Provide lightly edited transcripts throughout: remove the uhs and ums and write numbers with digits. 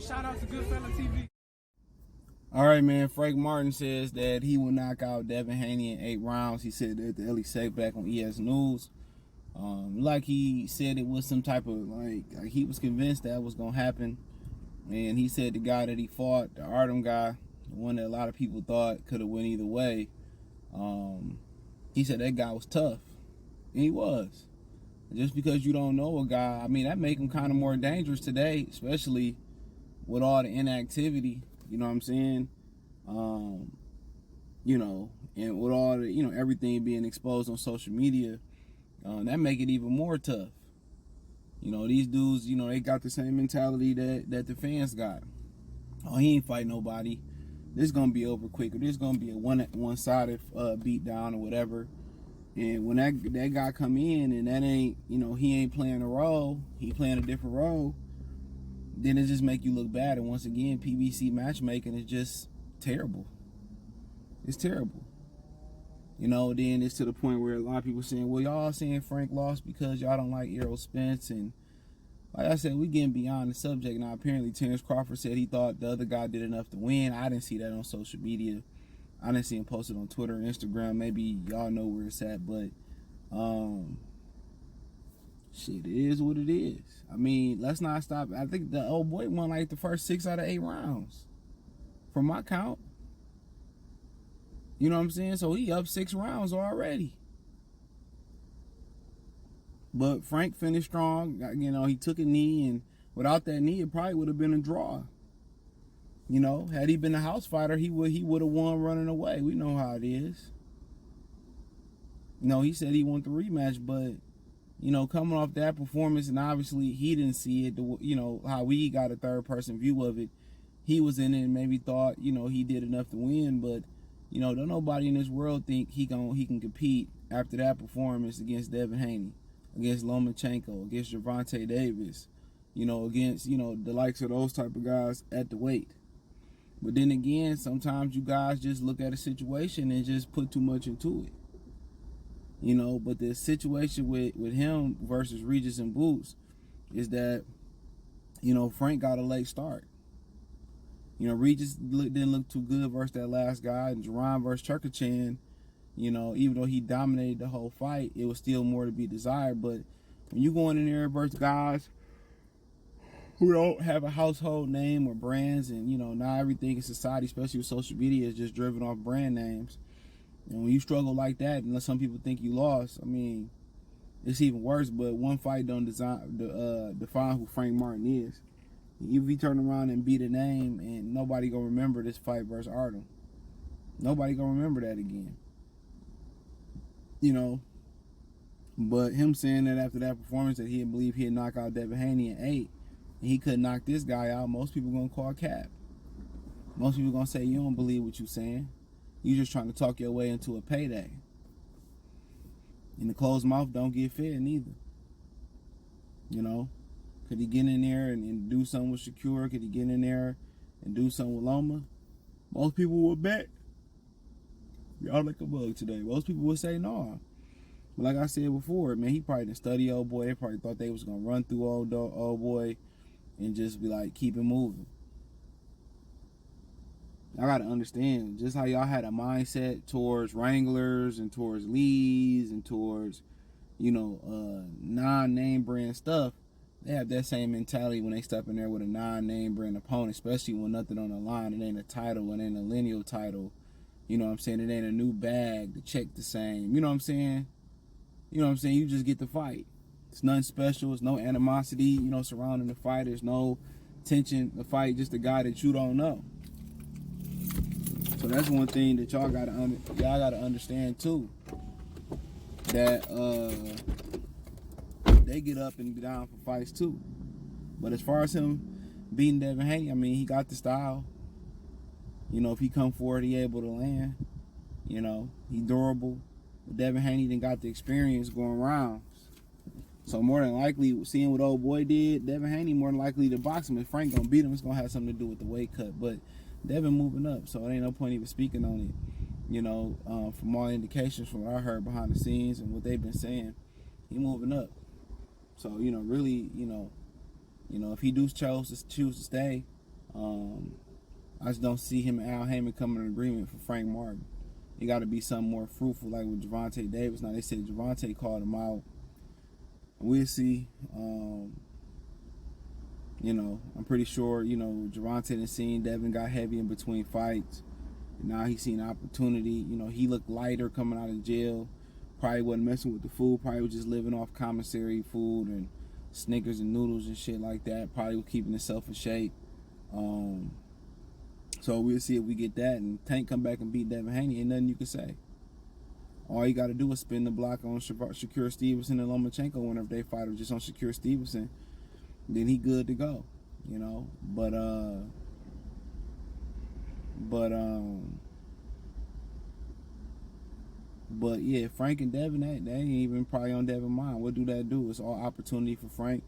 Shout out to Goodfella TV. All right, man. Frank Martin says that he will knock out Devin Haney in 8 rounds. He said that the Ellie Safe back on ES News. Like he said it was some type of, like he was convinced that was going to happen. And he said the guy that he fought, the Artem guy, the one that a lot of people thought could have went either way, he said that guy was tough. And he was. Just because you don't know a guy, I mean, that make him kind of more dangerous today, especially with all the inactivity, you know what I'm saying? You know, and with all the, you know, everything being exposed on social media, that make it even more tough. You know, these dudes, you know, they got the same mentality that the fans got. Oh, he ain't fight nobody. This gonna be over quick, or this gonna be a one-sided beat down or whatever. And when that guy come in and that ain't, you know, he ain't playing a role, he playing a different role, then it just make you look bad. And once again, PBC matchmaking is just terrible. It's terrible. You know, then it's to the point where a lot of people saying, well, y'all saying Frank lost because y'all don't like Errol Spence. And like I said, we getting beyond the subject. Now, apparently Terrence Crawford said he thought the other guy did enough to win. I didn't see that on social media. I didn't see him posted on Twitter or Instagram. Maybe y'all know where it's at, but shit, it is what it is. I mean, let's not stop. I think the old boy won like the first 6 out of 8 rounds from my count. You know what I'm saying? So he up 6 rounds already. But Frank finished strong. You know, he took a knee, and without that knee, it probably would have been a draw. You know, had he been a house fighter, he would have won running away. We know how it is. You know, he said he wanted the rematch, but, you know, coming off that performance, and obviously he didn't see it, you know, how we got a third-person view of it. He was in it and maybe thought, you know, he did enough to win, but, you know, don't nobody in this world think he can compete after that performance against Devin Haney, against Lomachenko, against Gervonta Davis, you know, against, you know, the likes of those type of guys at the weight. But then again, sometimes you guys just look at a situation and just put too much into it. You know, but the situation with him versus Regis and Boots is that, you know, Frank got a late start. You know, Regis didn't look too good versus that last guy. And Jerron versus Turkachan, you know, even though he dominated the whole fight, it was still more to be desired. But when you going in there versus guys who don't have a household name or brands, and, you know, now everything in society, especially with social media, is just driven off brand names. And when you struggle like that, unless some people think you lost, I mean, it's even worse. But one fight don't define who Frank Martin is. If he turn around and beat a name, and nobody gonna remember this fight versus Artem. Nobody gonna remember that again. You know. But him saying that after that performance that he didn't believe he'd knock out Devin Haney in 8, and he couldn't knock this guy out, most people gonna call cap. Most people gonna say you don't believe what you saying. You just trying to talk your way into a payday. And the closed mouth don't get fed neither. You know? Could he get in there and do something with Shakur? Could he get in there and do something with Loma? Most people would bet. Y'all like a bug today. Most people would say no. But like I said before, man, he probably didn't study old boy. They probably thought they was going to run through old boy and just be like, keep it moving. I got to understand just how y'all had a mindset towards Wranglers and towards Lees and towards, you know, non-name brand stuff. They have that same mentality when they step in there with a non-name brand opponent, especially when nothing on the line. It ain't a title, it ain't a lineal title. You know what I'm saying? It ain't a new bag, the check the same. You know what I'm saying? You know what I'm saying? You just get the fight. It's nothing special. It's no animosity, you know, surrounding the fight. There's no tension. The fight, just a guy that you don't know. So that's one thing that y'all gotta understand too. That they get up and down for fights too. But as far as him beating Devin Haney, I mean, he got the style. You know, if he come forward, he able to land. You know, he durable. But Devin Haney done got the experience going rounds. So more than likely, seeing what old boy did, Devin Haney more than likely to box him. If Frank gonna beat him, it's gonna have something to do with the weight cut. But Devin moving up, so it ain't no point even speaking on it. You know, from all indications from what I heard behind the scenes and what they've been saying, he moving up. So, you know, really, you know, if he choose to stay, I just don't see him and Al Heyman coming to an agreement for Frank Martin. It got to be something more fruitful, like with Gervonta Davis. Now, they said Gervonta called him out. We'll see. I'm pretty sure, Gervonta done seen Devin got heavy in between fights. Now he's seen opportunity. He looked lighter coming out of jail. Probably wasn't messing with the food. Probably was just living off commissary food and Snickers and noodles and shit like that. Probably was keeping himself in shape. So we'll see if we get that. And Tank come back and beat Devin Haney. Ain't nothing you can say. All you got to do is spin the block on Shakur Stevenson and Lomachenko whenever they fight, or just on Shakur Stevenson. Then he good to go. But yeah, Frank and Devin, they ain't even probably on Devin's mind. What do that do? It's all opportunity for Frank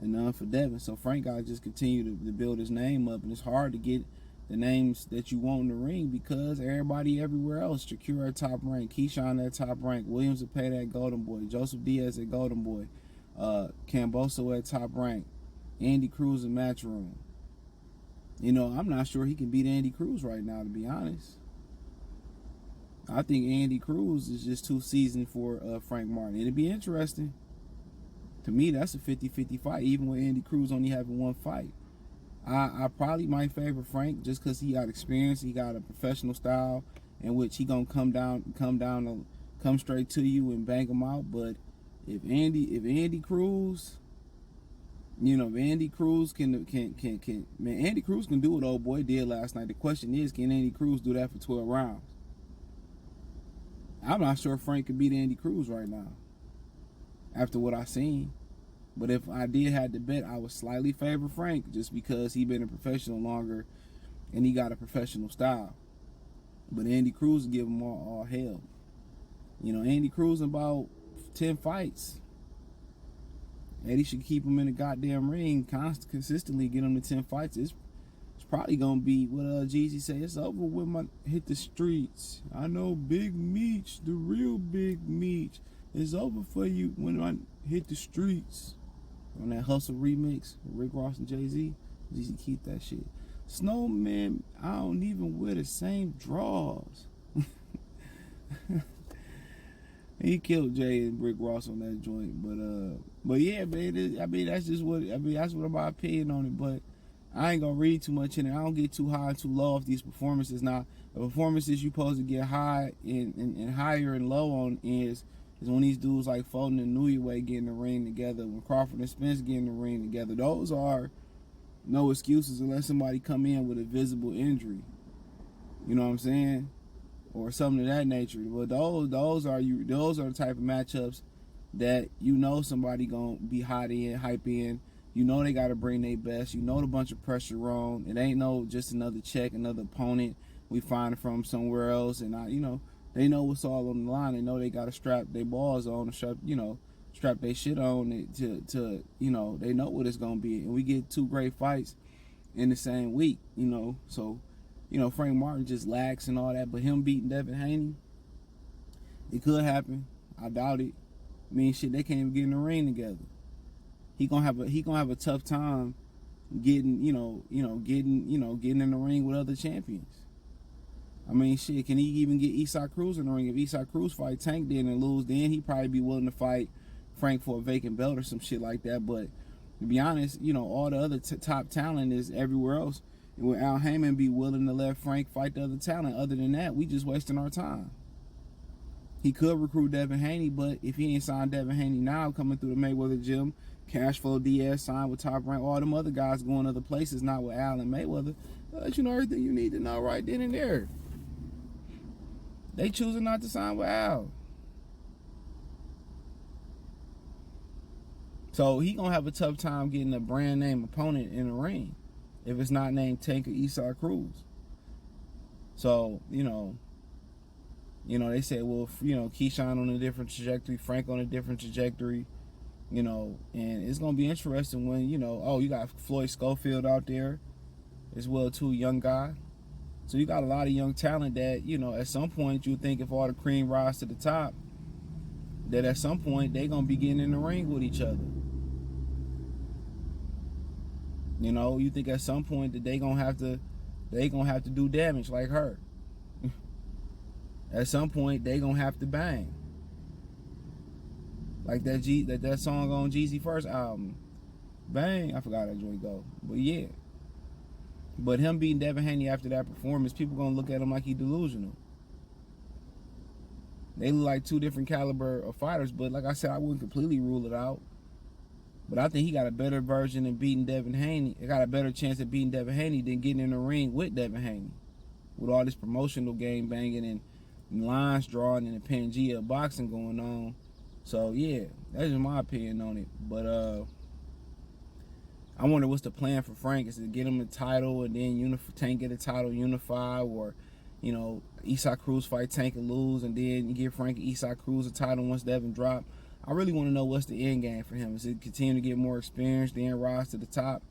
and none for Devin. So Frank got to just continue to build his name up, and it's hard to get the names that you want in the ring because everybody everywhere else. Shakur at top rank, Keyshawn at top rank, Williams at pay that Golden Boy, Joseph Diaz at Golden Boy, Camboso at top rank, Andy Cruz in Matchroom. I'm not sure he can beat Andy Cruz right now, to be honest. I think Andy Cruz is just too seasoned for Frank Martin. It'd be interesting. To me, that's a 50-50 fight, even with Andy Cruz only having one fight. I probably might favor Frank just because he got experience. He got a professional style in which he gonna come straight to you and bang him out. But if Andy Cruz, if Andy Cruz can Andy Cruz can do what old boy did last night. The question is, can Andy Cruz do that for 12 rounds? I'm not sure Frank could beat Andy Cruz right now after what I seen. But if I did have to bet, I would slightly favor Frank just because he been a professional longer and he got a professional style. But Andy Cruz will give him all hell. Andy Cruz in about 10 fights. Eddie should keep him in the goddamn ring consistently, get him to 10 fights. It's probably going to be what Jeezy say. It's over when I hit the streets. I know Big Meech, the real Big Meech, is over for you when I hit the streets. On that Hustle remix with Rick Ross and Jay-Z, Jeezy keep that shit. Snowman, I don't even wear the same drawers. He killed Jay and Rick Ross on that joint, but yeah, man. That's what my opinion on it. But I ain't gonna read too much in it. I don't get too high and too low off these performances. Now, the performances you supposed to get high and higher and low on is when these dudes like Fulton and Newey get in the ring together, when Crawford and Spence get in the ring together. Those are no excuses unless somebody come in with a visible injury. You know what I'm saying? Or something of that nature. But those are the type of matchups that somebody gonna be hot in, hype in. They gotta bring their best. The bunch of pressure on. It ain't no just another check, another opponent we find from somewhere else. And they know what's all on the line. They know they gotta strap their balls on and strap their shit on to they know what it's gonna be. And we get two great fights in the same week, so Frank Martin just lacks and all that, but him beating Devin Haney, it could happen. I doubt it. I mean, shit, they can't even get in the ring together. He gonna have a tough time getting in the ring with other champions. I mean, shit, can he even get Isaac Cruz in the ring? If Isaac Cruz fight Tank then and lose, then he probably be willing to fight Frank for a vacant belt or some shit like that. But to be honest, all the other top talent is everywhere else. And would Al Heyman be willing to let Frank fight the other talent? Other than that, we just wasting our time. He could recruit Devin Haney, but if he ain't signed Devin Haney now, coming through the Mayweather gym, Cashflow Diaz signed with Top Rank, all them other guys going other places, not with Al and Mayweather, let you know everything you need to know right then and there. They choosing not to sign with Al. So he gonna have a tough time getting a brand name opponent in the ring if it's not named Tank or Isaac Cruz. So, they say, well, Keyshawn on a different trajectory, Frank on a different trajectory, and it's going to be interesting when, you got Floyd Schofield out there as well, too, young guy. So you got a lot of young talent that, at some point you think if all the cream rise to the top, that at some point they going to be getting in the ring with each other. You know, you think at some point that they gonna have to do damage like her. At some point they gonna have to bang. Like that song on Jeezy first album. Bang. I forgot that joint go. But yeah. But him beating Devin Haney after that performance, people gonna look at him like he delusional. They look like two different caliber of fighters, but like I said, I wouldn't completely rule it out. But I think he got a better version of beating Devin Haney. He got a better chance of beating Devin Haney than getting in the ring with Devin Haney. With all this promotional game banging and lines drawing and the Pangea boxing going on. So yeah, that's just my opinion on it. But I wonder what's the plan for Frank. Is to get him the title and then Tank get the title, unify, or you know, Isaac Cruz fight Tank and lose, and then you give Frank and Isaac Cruz a title once Devin drop. I really want to know what's the end game for him. Is it continue to get more experience, then rise to the top?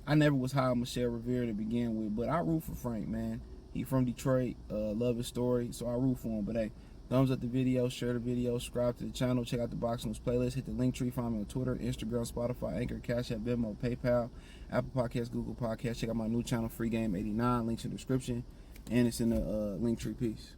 I never was high on Michelle Rivera to begin with, but I root for Frank, man. He from Detroit, love his story, so I root for him. But hey, thumbs up the video, share the video, subscribe to the channel, check out the Boxing News playlist, hit the link tree, find me on Twitter, Instagram, Spotify, Anchor, Cash App, Venmo, PayPal, Apple Podcasts, Google Podcasts. Check out my new channel, Free Game 89, links in the description, and it's in the link tree. Peace.